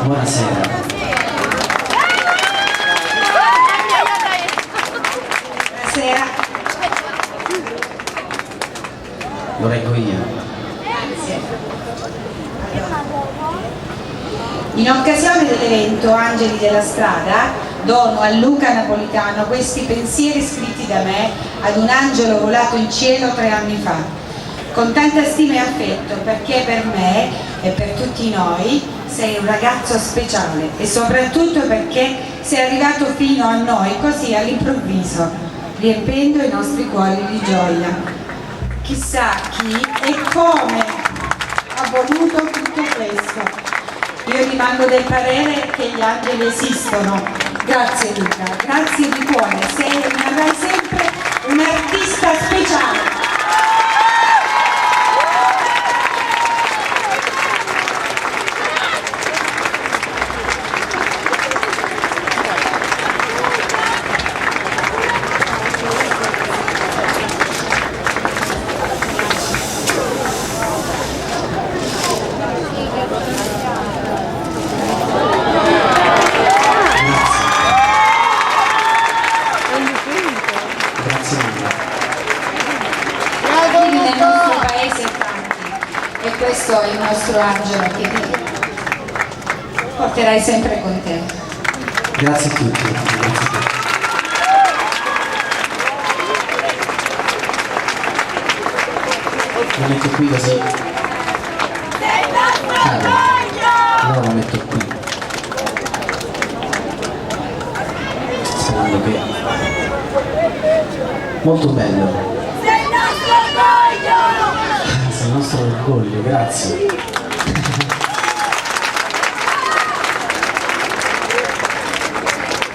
Buonasera. Buonasera. Lo leggo io. Grazie. In occasione dell'evento Angeli della Strada, dono a Luca Napolitano questi pensieri scritti da me ad un angelo volato in cielo 3 anni fa, con tanta stima e affetto, perché per me e per tutti noi sei un ragazzo speciale e soprattutto perché sei arrivato fino a noi così all'improvviso, riempendo i nostri cuori di gioia. Chissà chi e come ha voluto tutto questo. Io rimango del parere che gli angeli esistono. Grazie Luca, grazie di cuore, rimarrai sempre un artista speciale. Vivi nel nostro paese tanti e questo è il nostro angelo che ti porterai sempre con te. Grazie a tutti. Grazie a tutti. Lo metto qui così. Allora lo metto qui. Sperando che... Molto bello. Sei il nostro orgoglio, grazie.